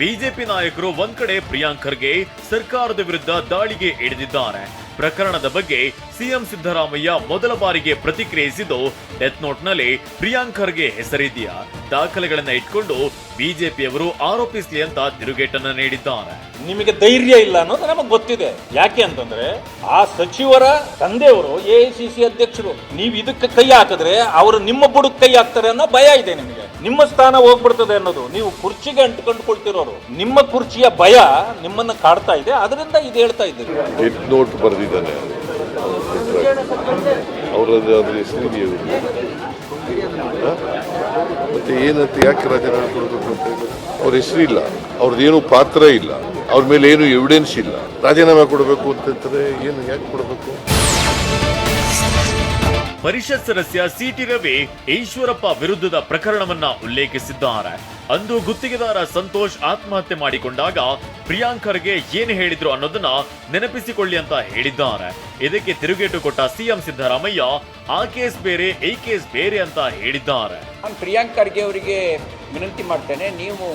BJP ನಾಯಕರು ಒಂದ್ ಕಡೆ ಪ್ರಿಯಾಂಕ್ ಖರ್ಗೆ ಸರ್ಕಾರದ ವಿರುದ್ಧ ದಾಳಿಗೆ ಇಳಿದಿದ್ದಾರೆ. ಪ್ರಕರಣದ ಬಗ್ಗೆ ಸಿಎಂ ಸಿದ್ದರಾಮಯ್ಯ ಮೊದಲ ಬಾರಿಗೆ ಪ್ರತಿಕ್ರಿಯಿಸಿದ್ದು, ಡೆತ್ ನೋಟ್ನಲ್ಲಿ ಪ್ರಿಯಾಂಕ್ ಖರ್ಗೆ ಹೆಸರಿದೆಯಾ, ದಾಖಲೆಗಳನ್ನ ಇಟ್ಕೊಂಡು ಬಿಜೆಪಿಯವರು ಆರೋಪಿಸಲಿ ಅಂತ ತಿರುಗೇಟನ್ನ ನೀಡಿದ್ದಾರೆ. ನಿಮಗೆ ಧೈರ್ಯ ಇಲ್ಲ ಅನ್ನೋದು ನಮಗೆ ಗೊತ್ತಿದೆ. ಯಾಕೆ ಅಂತಂದ್ರೆ ಆ ಸಚಿವರ ತಂದೆಯವರು ಎಐಸಿಸಿ ಅಧ್ಯಕ್ಷರು. ನೀವು ಇದಕ್ಕೆ ಕೈ ಹಾಕಿದ್ರೆ ಅವರು ನಿಮ್ಮ ಬುಡಕ್ಕೆ ಕೈ ಹಾಕ್ತಾರೆ ಅನ್ನೋ ಭಯ ಇದೆ ನಿಮಗೆ. ನಿಮ್ಮ ಸ್ಥಾನ ಹೋಗ್ಬಿಡ್ತದೆ ಅನ್ನೋದು. ನೀವು ಕುರ್ಚಿಗೆ ಅಂಟ್ಕೊಂಡ್ಕೊಳ್ತಿರೋರು. ನಿಮ್ಮ ಕುರ್ಚಿಯ ಭಯ ನಿಮ್ಮನ್ನ ಕಾಡ್ತಾ ಇದೆ. ಅದರಿಂದ ಇದು ಹೇಳ್ತಾ ಇದ್ದೀರಿ. ಡೆತ್ ನೋಟ್ ಬರೆದಿದ್ದಾನೆ ಅವರದ್ದು, ಅದ್ರ ಹೆಸರಿದೆಯಾ ಮತ್ತೆ ಏನಂತ ಯಾಕೆ ರಾಜೀನಾಮೆ ಕೊಡಬೇಕು ಅಂತ ಅವ್ರ ಹೆಸರಿಲ್ಲ, ಅವ್ರದ್ದೇನು ಪಾತ್ರ ಇಲ್ಲ, ಅವ್ರ ಮೇಲೆ ಏನು ಎವಿಡೆನ್ಸ್ ಇಲ್ಲ, ರಾಜೀನಾಮೆ ಕೊಡಬೇಕು ಅಂತಂದ್ರೆ ಏನು ಯಾಕೆ ಕೊಡಬೇಕು? ಪರಿಷತ್ ಸದಸ್ಯ ಸಿಟಿ ರವಿ ಈಶ್ವರಪ್ಪ ವಿರುದ್ಧದ ಪ್ರಕರಣವನ್ನ ಉಲ್ಲೇಖಿಸಿದ್ದಾರೆ. ಅಂದು ಗುತ್ತಿಗೆದಾರ ಸಂತೋಷ್ ಆತ್ಮಹತ್ಯೆ ಮಾಡಿಕೊಂಡಾಗ ಪ್ರಿಯಾಂಕ್ ಖರ್ಗೆ ಏನು ಹೇಳಿದ್ರು ಅನ್ನೋದನ್ನ ನೆನಪಿಸಿಕೊಳ್ಳಿ ಅಂತ ಹೇಳಿದ್ದಾರೆ. ಇದಕ್ಕೆ ತಿರುಗೇಟು ಕೊಟ್ಟ ಸಿಎಂ ಸಿದ್ದರಾಮಯ್ಯ ಆ ಕೇಸ್ ಬೇರೆ ಈ ಕೇಸ್ ಬೇರೆ ಅಂತ ಹೇಳಿದ್ದಾರೆ. ನಾನು ಪ್ರಿಯಾಂಕ್ ಖರ್ಗೆ ಅವರಿಗೆ ವಿನಂತಿ ಮಾಡ್ತೇನೆ, ನೀವು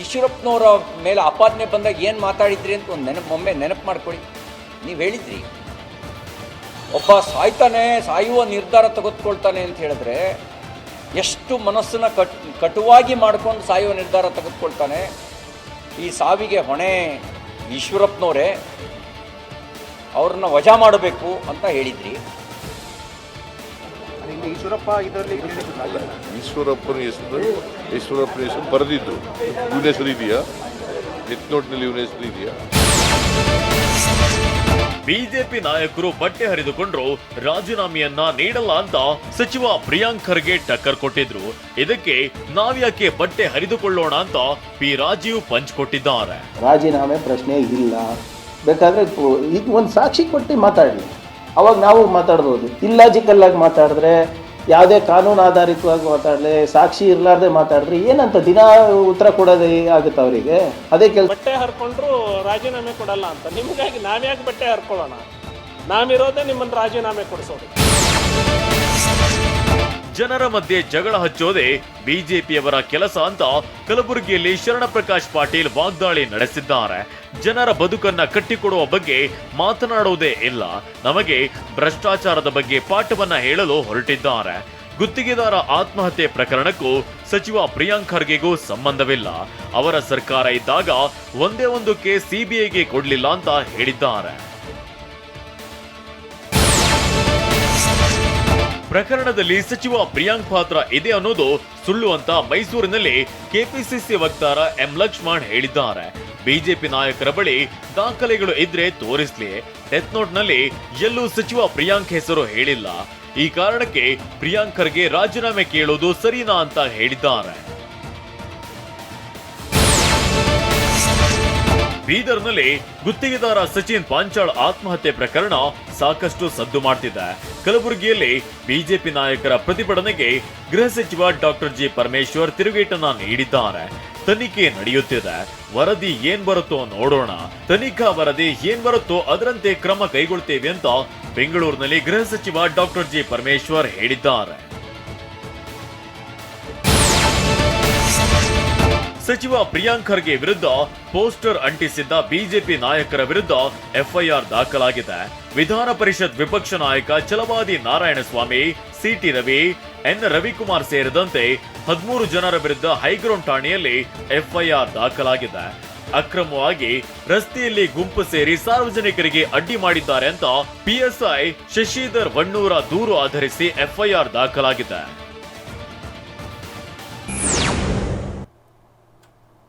ಈಶ್ವರಪ್ಪನವರ ಮೇಲೆ ಆಪಾದನೆ ಬಂದಾಗ ಏನು ಮಾತಾಡಿದ್ರಿ ಅಂತ ಒಂದು ಒಮ್ಮೆ ನೆನಪು ಮಾಡ್ಕೊಳ್ಳಿ. ನೀವು ಹೇಳಿದ್ರಿ ಒಬ್ಬ ಸಾಯುವ ನಿರ್ಧಾರ ತೆಗೆದುಕೊಳ್ತಾನೆ ಅಂತ ಹೇಳಿದ್ರೆ ಎಷ್ಟು ಮನಸ್ಸನ್ನ ಕಟುವಾಗಿ ಮಾಡ್ಕೊಂಡು ಸಾಯುವ ನಿರ್ಧಾರ ತೆಗೆದುಕೊಳ್ತಾನೆ. ಈ ಸಾವಿಗೆ ಹೊಣೆ ಈಶ್ವರಪ್ಪನವರೇ, ಅವ್ರನ್ನ ವಜಾ ಮಾಡಬೇಕು ಅಂತ ಹೇಳಿದ್ರಿ. ಈಶ್ವರಪ್ಪನ ಹೆಸರು ಬರೆದಿದ್ದು ಇವನ ಹೆಸರು ಇದೆಯಾ? ಡೆತ್ ನೋಟ್ನಲ್ಲಿ ಇವನ ಹೆಸರು ಇದೆಯಾ? ಬಿಜೆಪಿ ನಾಯಕರು ಬಟ್ಟೆ ಹರಿದುಕೊಂಡ್ರು, ರಾಜೀನಾಮೆಯನ್ನ ನೀಡಲ್ಲ ಅಂತ ಸಚಿವ ಪ್ರಿಯಾಂಕ್ ಖರ್ಗೆ ಟಕ್ಕರ್ ಕೊಟ್ಟಿದ್ರು. ಇದಕ್ಕೆ ನಾವ್ಯಾಕೆ ಬಟ್ಟೆ ಹರಿದುಕೊಳ್ಳೋಣ ಅಂತ ಪಿ ರಾಜೀವ್ ಪಂಚ್ ಕೊಟ್ಟಿದ್ದಾರೆ. ರಾಜೀನಾಮೆ ಪ್ರಶ್ನೆ ಇಲ್ಲ, ಬೇಕಾದ್ರೆ ಈಗ ಒಂದು ಸಾಕ್ಷಿ ಕೊಟ್ಟು ಮಾತಾಡಲಿ, ಅವಾಗ ನಾವು ಮಾತಾಡ್ಬೋದು. ಇಲ್ಲಾಜಿಕಲ್ ಆಗಿ ಮಾತಾಡಿದ್ರೆ, ಯಾವುದೇ ಕಾನೂನು ಆಧಾರಿತವಾಗಿ ಮಾತಾಡಲಿ, ಸಾಕ್ಷಿ ಇರಲಾರ್ದೆ ಮಾತಾಡಿದ್ರೆ ಏನಂತ ದಿನ ಉತ್ತರ ಕೊಡೋದೇ ಆಗುತ್ತೆ ಅವರಿಗೆ. ಅದೇ ಕೆಲಸ. ಬಟ್ಟೆ ಹರ್ಕೊಂಡ್ರು ರಾಜೀನಾಮೆ ಕೊಡಲ್ಲ ಅಂತ ನಿಮಗಾಗಿ ನಾವ್ಯಾಕೆ ಬಟ್ಟೆ ಹರ್ಕೊಳ್ಳೋಣ? ನಾವಿರೋದೇ ನಿಮ್ಮನ್ನು ರಾಜೀನಾಮೆ ಕೊಡಿಸೋದು. ಜನರ ಮಧ್ಯೆ ಜಗಳ ಹಚ್ಚೋದೇ ಬಿಜೆಪಿಯವರ ಕೆಲಸ ಅಂತ ಕಲಬುರಗಿಯಲ್ಲಿ ಶರಣಪ್ರಕಾಶ್ ಪಾಟೀಲ್ ವಾಗ್ದಾಳಿ ನಡೆಸಿದ್ದಾರೆ. ಜನರ ಬದುಕನ್ನ ಕಟ್ಟಿಕೊಡುವ ಬಗ್ಗೆ ಮಾತನಾಡುವುದೇ ಇಲ್ಲ, ನಮಗೆ ಭ್ರಷ್ಟಾಚಾರದ ಬಗ್ಗೆ ಪಾಠವನ್ನ ಹೇಳಲು ಹೊರಟಿದ್ದಾರೆ. ಗುತ್ತಿಗೆದಾರ ಆತ್ಮಹತ್ಯೆ ಪ್ರಕರಣಕ್ಕೂ ಸಚಿವ ಪ್ರಿಯಾಂಕ್ ಖರ್ಗೆಗೂ ಸಂಬಂಧವಿಲ್ಲ. ಅವರ ಸರ್ಕಾರ ಇದ್ದಾಗ ಒಂದೇ ಒಂದು ಕೇಸ್ ಸಿಬಿಐಗೆ ಕೊಡ್ಲಿಲ್ಲ ಅಂತ ಹೇಳಿದ್ದಾರೆ. ಪ್ರಕರಣದಲ್ಲಿ ಸಚಿವ ಪ್ರಿಯಾಂಕ್ ಪಾತ್ರ ಇದೆ ಅನ್ನೋದು ಸುಳ್ಳು ಅಂತ ಮೈಸೂರಿನಲ್ಲಿ ಕೆಪಿಸಿಸಿ ವಕ್ತಾರ ಎಂ ಲಕ್ಷ್ಮಣ್ ಹೇಳಿದ್ದಾರೆ. ಬಿಜೆಪಿ ನಾಯಕರ ಬಳಿ ದಾಖಲೆಗಳು ಇದ್ರೆ ತೋರಿಸ್ಲಿ, ಡೆತ್ ನೋಟ್ನಲ್ಲಿ ಎಲ್ಲೂ ಸಚಿವ ಪ್ರಿಯಾಂಕ್ ಹೆಸರು ಹೇಳಿಲ್ಲ. ಈ ಕಾರಣಕ್ಕೆ ಪ್ರಿಯಾಂಕ್ ಖರ್ಗೆ ರಾಜೀನಾಮೆ ಕೇಳೋದು ಸರಿನಾ ಅಂತ ಹೇಳಿದ್ದಾರೆ. ಬೀದರ್ನಲ್ಲಿ ಗುತ್ತಿಗೆದಾರ ಸಚಿನ್ ಪಾಂಚಾಳ್ ಆತ್ಮಹತ್ಯೆ ಪ್ರಕರಣ ಸಾಕಷ್ಟು ಸದ್ದು ಮಾಡ್ತಿದೆ. ಕಲಬುರಗಿಯಲ್ಲಿ ಬಿಜೆಪಿ ನಾಯಕರ ಪ್ರತಿಭಟನೆಗೆ ಗೃಹ ಸಚಿವ ಡಾಕ್ಟರ್ ಜಿ ಪರಮೇಶ್ವರ್ ತಿರುಗೇಟನ್ನ ನೀಡಿದ್ದಾರೆ. ತನಿಖೆ ನಡೆಯುತ್ತಿದೆ, ವರದಿ ಏನ್ ಬರುತ್ತೋ ನೋಡೋಣ, ತನಿಖಾ ವರದಿ ಏನ್ ಬರುತ್ತೋ ಅದರಂತೆ ಕ್ರಮ ಕೈಗೊಳ್ತೇವೆ ಅಂತ ಬೆಂಗಳೂರಿನಲ್ಲಿ ಗೃಹ ಸಚಿವ ಡಾಕ್ಟರ್ ಜಿ ಪರಮೇಶ್ವರ್ ಹೇಳಿದ್ದಾರೆ. ಸಚಿವ ಪ್ರಿಯಾಂಕ್ ಖರ್ಗೆ ವಿರುದ್ಧ ಪೋಸ್ಟರ್ ಅಂಟಿಸಿದ್ದ ಬಿಜೆಪಿ ನಾಯಕರ ವಿರುದ್ಧ ಎಫ್ಐಆರ್ ದಾಖಲಾಗಿದೆ. ವಿಧಾನ ಪರಿಷತ್ ವಿಪಕ್ಷ ನಾಯಕ ಛಲವಾದಿ ನಾರಾಯಣಸ್ವಾಮಿ, ಸಿಟಿ ರವಿ, ಎನ್ ರವಿಕುಮಾರ್ ಸೇರಿದಂತೆ 13 ಜನರ ವಿರುದ್ಧ ಹೈಗ್ರೌಂಡ್ ಠಾಣೆಯಲ್ಲಿ ಎಫ್ಐಆರ್ ದಾಖಲಾಗಿದೆ. ಅಕ್ರಮವಾಗಿ ರಸ್ತೆಯಲ್ಲಿ ಗುಂಪು ಸೇರಿ ಸಾರ್ವಜನಿಕರಿಗೆ ಅಡ್ಡಿ ಮಾಡಿದ್ದಾರೆ ಅಂತ ಪಿಎಸ್ಐ ಶಶಿಧರ್ ವಣ್ಣೂರ ದೂರು ಆಧರಿಸಿ ಎಫ್ಐಆರ್ ದಾಖಲಾಗಿದೆ.